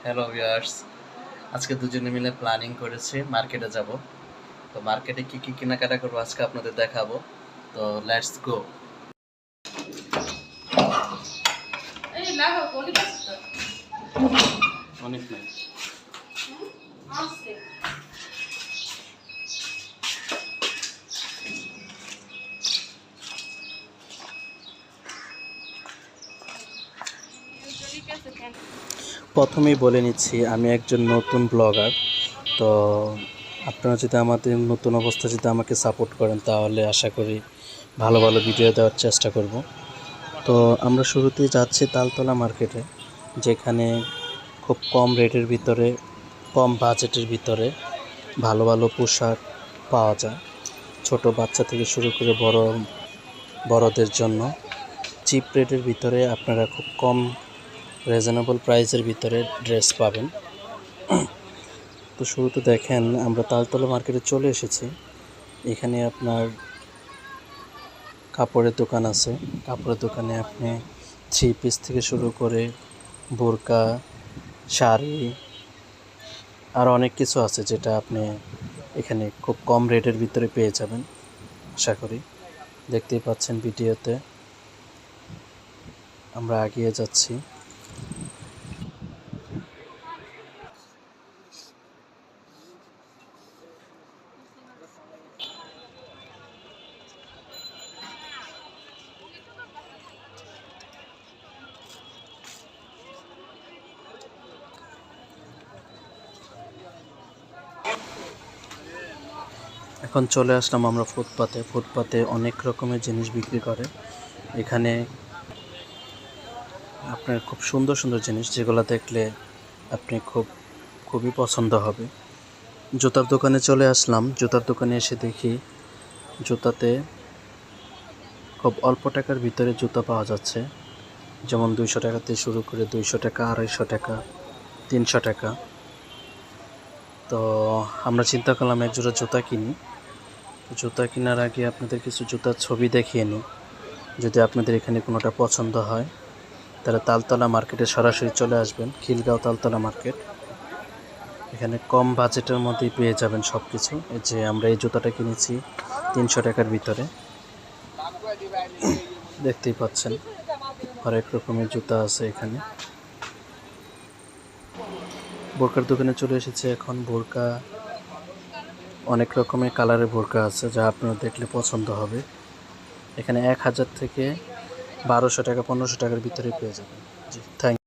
Hello viewers, আজকে দুজনে মিলে প্ল্যানিং করেছি মার্কেটে যাব। তো মার্কেটে কি কি কেনাকাটা করবো আজকে আপনাদের দেখাবো। তো লেটস গো। অনেক নাই। প্রথমেই বলে নিচ্ছি, আমি একজন নতুন ব্লগার। তো আপনারা যদি আমাদের নতুন অবস্থা যদি আমাকে সাপোর্ট করেন তাহলে আশা করি ভালো ভালো ভিডিও দেওয়ার চেষ্টা করব। তো আমরা শুরুতেই যাচ্ছি তালতলা মার্কেটে, যেখানে খুব কম রেটের ভিতরে, কম বাজেটের ভিতরে ভালো ভালো পোশাক পাওয়া যায়। ছোট বাচ্চা থেকে শুরু করে বড়দের জন্য চিপ রেটের ভিতরে আপনারা খুব কম রিজনেবল প্রাইসের ভিতরে ড্রেস পাবেন। তো শুরুতে দেখেন আমরা তালতলা মার্কেটে চলে এসেছি। এখানে আপনার কাপড়ের দোকান আছে। কাপড়ের দোকানে আপনি 3 পিস থেকে শুরু করে বোরকা, শাড়ি আর অনেক কিছু আছে, যেটা আপনি এখানে খুব কম রেটের ভিতরে পেয়ে যাবেন আশা করি। দেখতেই পাচ্ছেন ভিডিওতে। আমরা এগিয়ে যাচ্ছি। এখন চলে আসলাম আমরা ফুটপাতে। ফুটপাতে অনেক রকমের জিনিস বিক্রি করে। এখানে আপনার খুব সুন্দর সুন্দর জিনিস, যেগুলো দেখলে আপনি খুবই পছন্দ হবে। জুতার দোকানে চলে আসলাম। জুতার দোকানে এসে দেখি জুতাতে খুব অল্প টাকার ভিতরে জুতা পাওয়া যাচ্ছে। যেমন 200 টাকা থেকে শুরু করে 200 টাকা, 250 টাকা, 300 টাকা। তো আমরা চিন্তা করলাম এক জোড়া জুতা কিনি। জুতা কেনার আগে আপনাদের কিছু জুতার ছবি দেখিয়ে নিই। যদি আপনাদের এখানে কোনোটা পছন্দ হয় তাহলে তালতলা মার্কেটে সরাসরি চলে আসবেন। খিলগাঁও তালতলা মার্কেট। এখানে কম বাজেটের মধ্যেই পেয়ে যাবেন সব কিছু। এই যে আমরা এই জুতাটা কিনেছি 300 টাকার ভিতরে। দেখতেই পাচ্ছেন হরেক রকমের জুতা আছে এখানে। বোরকার দোকানে চলে এসেছে এখন। বোরকা অনেক রকমের কালারের বোরকা আছে, যা আপনারা দেখলে পছন্দ হবে। এখানে 1000 থেকে 1200 টাকা, 1500 টাকার ভিতরে পেয়ে যাবেন। জি, থ্যাংক